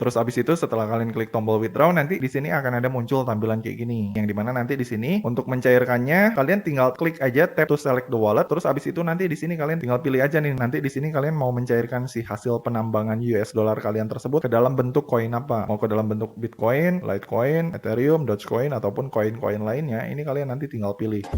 Terus abis itu setelah kalian klik tombol withdraw, nanti di sini akan ada muncul tampilan kayak gini. Yang dimana nanti di sini untuk mencairkannya kalian tinggal klik aja tap to select the wallet. Terus abis itu nanti di sini kalian tinggal pilih aja nih. Nanti di sini kalian mau mencairkan si hasil penambangan US dollar kalian tersebut ke dalam bentuk koin apa? Mau ke dalam bentuk Bitcoin, Litecoin, Ethereum, Dogecoin ataupun koin-koin lainnya. Ini kalian nanti tinggal pilih.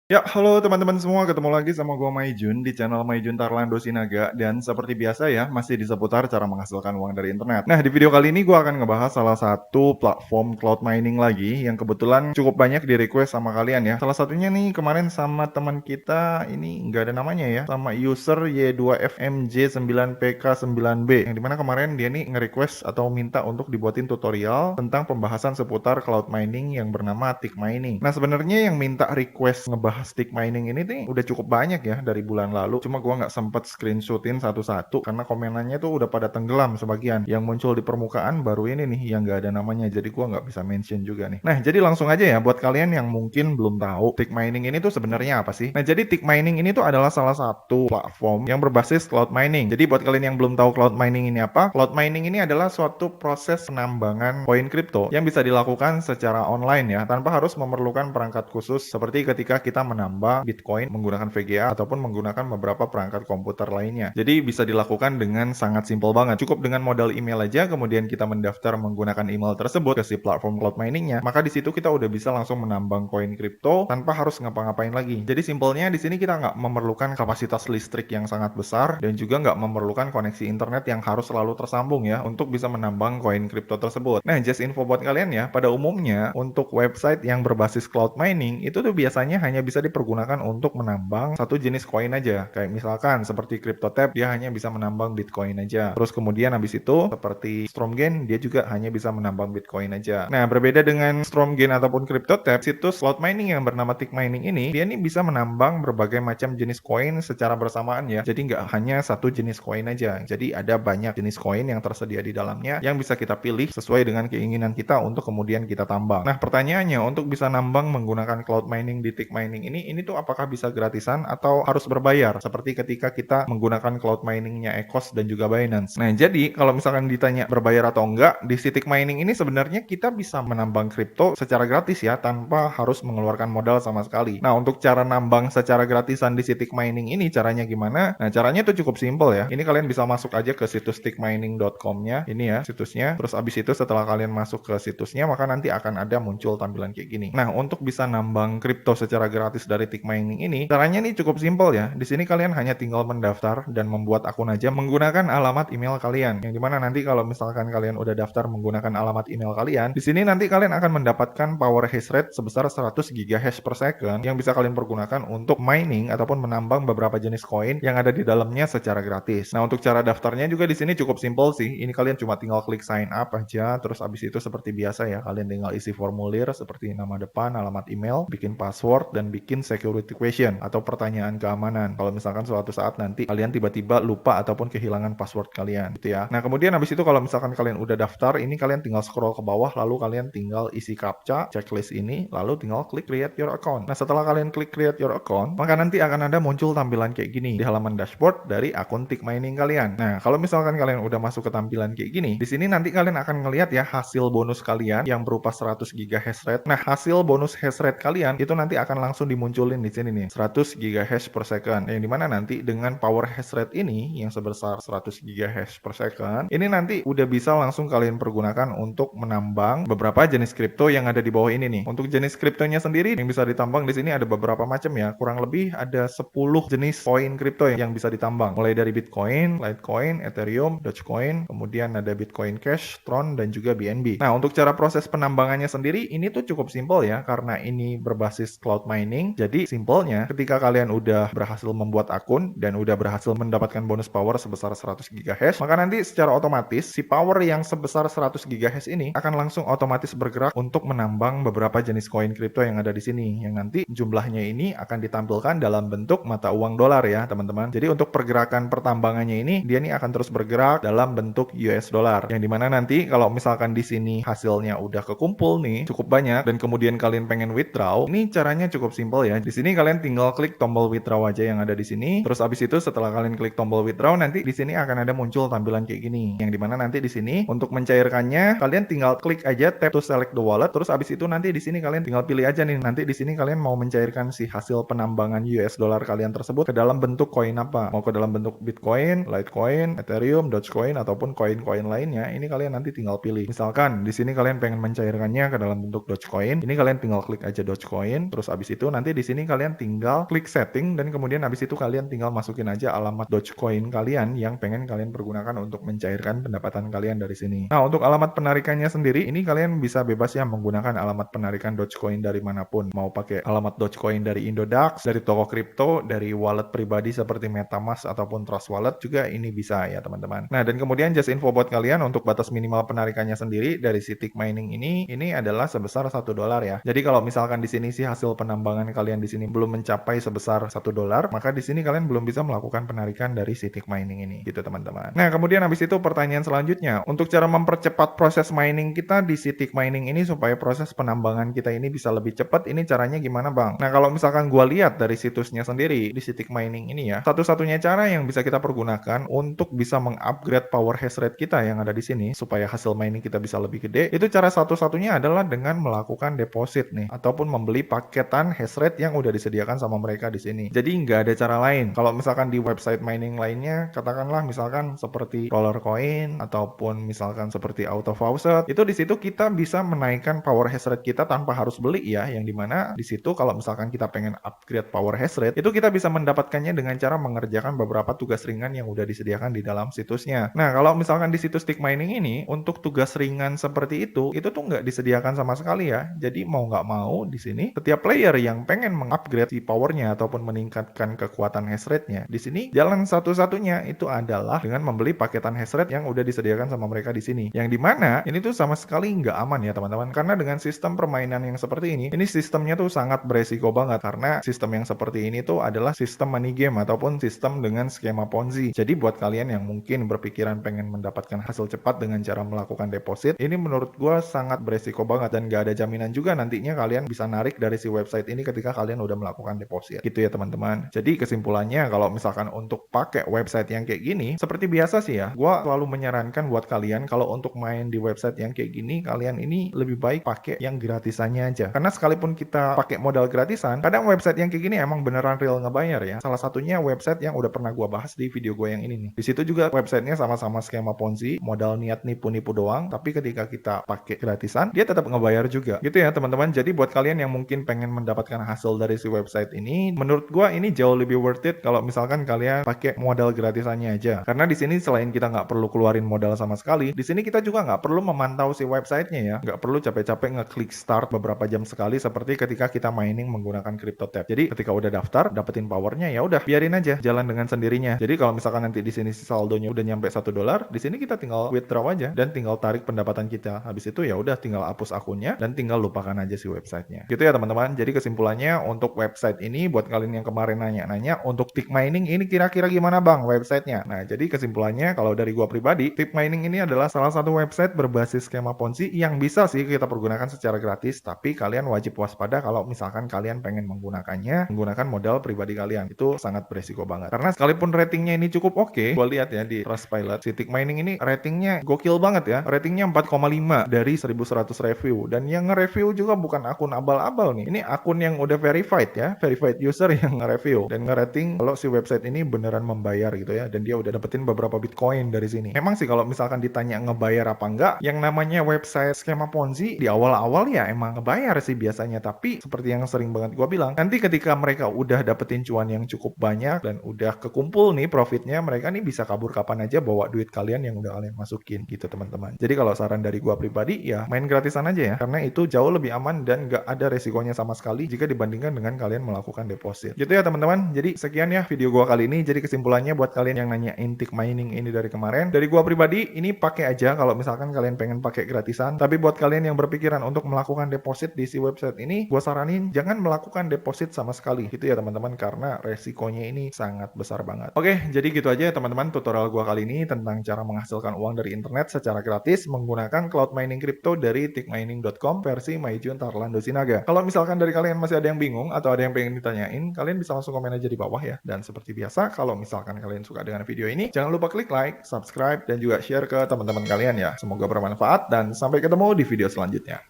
Ya, halo teman-teman semua, ketemu lagi sama gua Maijun di channel Maijun Tarlando Sinaga, dan seperti biasa ya, masih di seputar cara menghasilkan uang dari internet. Nah, di video kali ini gua akan ngebahas salah satu platform cloud mining lagi yang kebetulan cukup banyak di request sama kalian ya. Salah satunya nih kemarin sama teman kita, ini nggak ada namanya ya, sama user Y2FMJ9PK9B, yang dimana kemarin dia nih nge-request atau minta untuk dibuatin tutorial tentang pembahasan seputar cloud mining yang bernama Tick Mining. Nah, sebenarnya yang minta request ngebahas stick mining ini nih udah cukup banyak ya dari bulan lalu. Cuma gua nggak sempet screenshotin satu-satu karena komenannya tuh udah pada tenggelam sebagian. Yang muncul di permukaan baru ini nih yang nggak ada namanya. Jadi gua nggak bisa mention juga nih. Nah, jadi langsung aja ya buat kalian yang mungkin belum tahu tick mining ini tuh sebenarnya apa sih? Nah, jadi tick mining ini tuh adalah salah satu platform yang berbasis cloud mining. Jadi buat kalian yang belum tahu cloud mining ini apa? Cloud mining ini adalah suatu proses penambangan koin kripto yang bisa dilakukan secara online ya, tanpa harus memerlukan perangkat khusus seperti ketika kita menambah Bitcoin menggunakan VGA ataupun menggunakan beberapa perangkat komputer lainnya. Jadi bisa dilakukan dengan sangat simpel banget. Cukup dengan modal email aja, kemudian kita mendaftar menggunakan email tersebut ke si platform cloud miningnya, maka di situ kita udah bisa langsung menambang koin kripto tanpa harus ngapa-ngapain lagi. Jadi simpelnya di sini kita nggak memerlukan kapasitas listrik yang sangat besar dan juga nggak memerlukan koneksi internet yang harus selalu tersambung ya untuk bisa menambang koin kripto tersebut. Nah, just info buat kalian ya, pada umumnya untuk website yang berbasis cloud mining itu tuh biasanya hanya bisa dipergunakan untuk menambang satu jenis koin aja. Kayak misalkan seperti CryptoTab, dia hanya bisa menambang Bitcoin aja. Terus kemudian habis itu seperti Stromgain, dia juga hanya bisa menambang Bitcoin aja. Nah, berbeda dengan Stromgain ataupun CryptoTab, situs cloud mining yang bernama Tick Mining ini, dia nih bisa menambang berbagai macam jenis koin secara bersamaan ya. Jadi nggak hanya satu jenis koin aja. Jadi ada banyak jenis koin yang tersedia di dalamnya yang bisa kita pilih sesuai dengan keinginan kita untuk kemudian kita tambang. Nah, pertanyaannya, untuk bisa nambang menggunakan cloud mining di Tick Mining ini tuh apakah bisa gratisan atau harus berbayar seperti ketika kita menggunakan cloud miningnya Ecos dan juga Binance. Nah, jadi kalau misalkan ditanya berbayar atau enggak, di Tick Mining ini sebenarnya kita bisa menambang kripto secara gratis ya, tanpa harus mengeluarkan modal sama sekali. Nah, untuk cara nambang secara gratisan di Tick Mining ini caranya gimana? Nah, caranya itu cukup simpel ya. Ini kalian bisa masuk aja ke situs tickmining.com-nya. Ini ya situsnya. Terus abis itu setelah kalian masuk ke situsnya, maka nanti akan ada muncul tampilan kayak gini. Nah, untuk bisa nambang kripto secara gratis dari Tick Mining ini, caranya nih cukup simpel ya. Di sini kalian hanya tinggal mendaftar dan membuat akun aja menggunakan alamat email kalian. Yang dimana nanti kalau misalkan kalian udah daftar menggunakan alamat email kalian, di sini nanti kalian akan mendapatkan power hash rate sebesar 100 GHz per second yang bisa kalian pergunakan untuk mining ataupun menambang beberapa jenis koin yang ada di dalamnya secara gratis. Nah, untuk cara daftarnya juga di sini cukup simpel sih. Ini kalian cuma tinggal klik sign up aja, terus abis itu seperti biasa ya, kalian tinggal isi formulir seperti nama depan, alamat email, bikin password, dan bikin security question atau pertanyaan keamanan. Kalau misalkan suatu saat nanti kalian tiba-tiba lupa ataupun kehilangan password kalian gitu ya. Nah, kemudian habis itu kalau misalkan kalian udah daftar, ini kalian tinggal scroll ke bawah, lalu kalian tinggal isi captcha checklist ini, lalu tinggal klik create your account. Nah, setelah kalian klik create your account, maka nanti akan ada muncul tampilan kayak gini di halaman dashboard dari akun Tick Mining kalian. Nah, kalau misalkan kalian udah masuk ke tampilan kayak gini, di sini nanti kalian akan ngelihat ya hasil bonus kalian yang berupa 100 GB hash rate. Nah, hasil bonus hash rate kalian itu nanti akan langsung dimunculin di sini nih, 100 GHz per second. Yang dimana nanti dengan power hash rate ini yang sebesar 100 GHz per second, ini nanti udah bisa langsung kalian pergunakan untuk menambang beberapa jenis kripto yang ada di bawah ini nih. Untuk jenis kriptonya sendiri yang bisa ditambang di sini ada beberapa macam ya. Kurang lebih ada 10 jenis koin kripto yang bisa ditambang. Mulai dari Bitcoin, Litecoin, Ethereum, Dogecoin, kemudian ada Bitcoin Cash, Tron, dan juga BNB. Nah, untuk cara proses penambangannya sendiri ini tuh cukup simpel ya, karena ini berbasis cloud mining. Jadi simpelnya ketika kalian udah berhasil membuat akun dan udah berhasil mendapatkan bonus power sebesar 100 GHz, maka nanti secara otomatis si power yang sebesar 100 GHz ini akan langsung otomatis bergerak untuk menambang beberapa jenis koin kripto yang ada di sini, yang nanti jumlahnya ini akan ditampilkan dalam bentuk mata uang dolar ya teman-teman. Jadi untuk pergerakan pertambangannya ini dia nih akan terus bergerak dalam bentuk US dollar, yang dimana nanti kalau misalkan di sini hasilnya udah kekumpul nih cukup banyak dan kemudian kalian pengen withdraw, ini caranya cukup simpel simple ya. Di sini kalian tinggal klik tombol withdraw aja yang ada di sini. Terus abis itu setelah kalian klik tombol withdraw, nanti di sini akan ada muncul tampilan kayak gini. Yang dimana nanti di sini untuk mencairkannya kalian tinggal klik aja tap to select the wallet. Terus abis itu nanti di sini kalian tinggal pilih aja nih. Nanti di sini kalian mau mencairkan si hasil penambangan US dollar kalian tersebut ke dalam bentuk koin apa? Mau ke dalam bentuk Bitcoin, Litecoin, Ethereum, Dogecoin ataupun koin-koin lainnya. Ini kalian nanti tinggal pilih. Misalkan di sini kalian pengen mencairkannya ke dalam bentuk Dogecoin. Ini kalian tinggal klik aja Dogecoin. Terus abis itu nanti di sini kalian tinggal klik setting dan kemudian abis itu kalian tinggal masukin aja alamat Dogecoin kalian yang pengen kalian pergunakan untuk mencairkan pendapatan kalian dari sini. Nah, untuk alamat penarikannya sendiri ini kalian bisa bebas ya menggunakan alamat penarikan Dogecoin dari manapun. Mau pakai alamat Dogecoin dari Indodax, dari toko kripto, dari wallet pribadi seperti MetaMask ataupun Trust Wallet juga ini bisa ya teman-teman. Nah, dan kemudian just info buat kalian untuk batas minimal penarikannya sendiri dari si Tick Mining ini adalah sebesar $1 ya. Jadi kalau misalkan di sini sih hasil penambangan kalian di sini belum mencapai sebesar $1, maka di sini kalian belum bisa melakukan penarikan dari si Tick Mining ini gitu teman-teman. Nah, kemudian habis itu pertanyaan selanjutnya, untuk cara mempercepat proses mining kita di si Tick Mining ini supaya proses penambangan kita ini bisa lebih cepat, ini caranya gimana bang? Nah, kalau misalkan gua lihat dari situsnya sendiri di si Tick Mining ini ya, satu-satunya cara yang bisa kita pergunakan untuk bisa mengupgrade power hash rate kita yang ada di sini supaya hasil mining kita bisa lebih gede, itu cara satu-satunya adalah dengan melakukan deposit nih ataupun membeli paketan hash rate yang udah disediakan sama mereka di sini. Jadi nggak ada cara lain. Kalau misalkan di website mining lainnya, katakanlah misalkan seperti Rollercoin ataupun misalkan seperti AutoFaucet, itu di situ kita bisa menaikkan power hash rate kita tanpa harus beli ya, yang dimana di situ kalau misalkan kita pengen upgrade power hash rate, itu kita bisa mendapatkannya dengan cara mengerjakan beberapa tugas ringan yang udah disediakan di dalam situsnya. Nah, kalau misalkan di situs Tick Mining ini, untuk tugas ringan seperti itu tuh nggak disediakan sama sekali ya. Jadi mau nggak mau di sini, setiap player yang pengen mengupgrade si powernya ataupun meningkatkan kekuatan hash rate-nya, di sini jalan satu-satunya itu adalah dengan membeli paketan hash rate yang udah disediakan sama mereka di sini. Yang dimana ini tuh sama sekali nggak aman ya teman-teman. Karena dengan sistem permainan yang seperti ini sistemnya tuh sangat beresiko banget. Karena sistem yang seperti ini tuh adalah sistem money game ataupun sistem dengan skema Ponzi. Jadi buat kalian yang mungkin berpikiran pengen mendapatkan hasil cepat dengan cara melakukan deposit, ini menurut gua sangat beresiko banget dan gak ada jaminan juga nantinya kalian bisa narik dari si website ini ketika kalian udah melakukan deposit. Gitu ya teman-teman. Jadi kesimpulannya kalau misalkan untuk pakai website yang kayak gini, seperti biasa sih ya, gua selalu menyarankan buat kalian kalau untuk main di website yang kayak gini, kalian ini lebih baik pakai yang gratisannya aja. Karena sekalipun kita pakai modal gratisan, kadang website yang kayak gini emang beneran real ngebayar ya. Salah satunya website yang udah pernah gua bahas di video gue yang ini nih. Di situ juga websitenya sama-sama skema Ponzi, modal niat nipu-nipu doang, tapi ketika kita pakai gratisan, dia tetap ngebayar juga. Gitu ya teman-teman. Jadi buat kalian yang mungkin pengen mendapatkan hasil dari si website ini, menurut gua ini jauh lebih worth it kalau misalkan kalian pakai modal gratisannya aja. Karena di sini selain kita nggak perlu keluarin modal sama sekali, di sini kita juga nggak perlu memantau si websitenya ya. Nggak perlu capek-capek ngeklik start beberapa jam sekali seperti ketika kita mining menggunakan CryptoTab. Jadi ketika udah daftar, dapetin powernya ya udah biarin aja jalan dengan sendirinya. Jadi kalau misalkan nanti di sini saldonya udah nyampe $1, di sini kita tinggal withdraw aja dan tinggal tarik pendapatan kita. Habis itu ya udah tinggal hapus akunnya dan tinggal lupakan aja si websitenya. Gitu ya teman-teman. Jadi kesimpulannya untuk website ini buat kalian yang kemarin nanya-nanya untuk Tick Mining ini kira-kira gimana bang websitenya? Nah jadi kesimpulannya kalau dari gua pribadi, Tick Mining ini adalah salah satu website berbasis skema Ponzi yang bisa sih kita pergunakan secara gratis, tapi kalian wajib waspada kalau misalkan kalian pengen menggunakannya menggunakan modal pribadi kalian. Itu sangat beresiko banget. Karena sekalipun ratingnya ini cukup oke, gua lihat ya di Trustpilot, si Tick Mining ini ratingnya gokil banget ya. Ratingnya 4,5 dari 1100 review. Dan yang nge-review juga bukan akun abal-abal nih. Ini akun yang udah verified ya, verified user yang nge-review dan nge-rating kalau si website ini beneran membayar gitu ya. Dan dia udah dapetin beberapa Bitcoin dari sini. Memang sih kalau misalkan ditanya ngebayar apa enggak, yang namanya website skema Ponzi di awal-awal ya emang ngebayar sih biasanya. Tapi seperti yang sering banget gua bilang, nanti ketika mereka udah dapetin cuan yang cukup banyak dan udah kekumpul nih profitnya, mereka nih bisa kabur kapan aja bawa duit kalian yang udah kalian masukin gitu teman-teman. Jadi kalau saran dari gua pribadi ya main gratisan aja ya, karena itu jauh lebih aman dan gak ada resikonya sama sekali jika dibandingkan dengan kalian melakukan deposit. Gitu ya teman-teman. Jadi sekian ya video gua kali ini. Jadi kesimpulannya buat kalian yang nanyain Tick Mining ini dari kemarin, dari gua pribadi ini pakai aja kalau misalkan kalian pengen pakai gratisan. Tapi buat kalian yang berpikiran untuk melakukan deposit di si website ini, gua saranin jangan melakukan deposit sama sekali. Gitu ya teman-teman, karena resikonya ini sangat besar banget. Oke, jadi gitu aja ya teman-teman tutorial gua kali ini tentang cara menghasilkan uang dari internet secara gratis menggunakan cloud mining crypto dari tickmining.com versi Maijun Tarlando Sinaga. Kalau misalkan dari kalian masih masih ada yang bingung atau ada yang pengen ditanyain, kalian bisa langsung komen aja di bawah ya. Dan seperti biasa, kalau misalkan kalian suka dengan video ini, jangan lupa klik like, subscribe, dan juga share ke teman-teman kalian ya. Semoga bermanfaat dan sampai ketemu di video selanjutnya.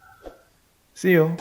See you!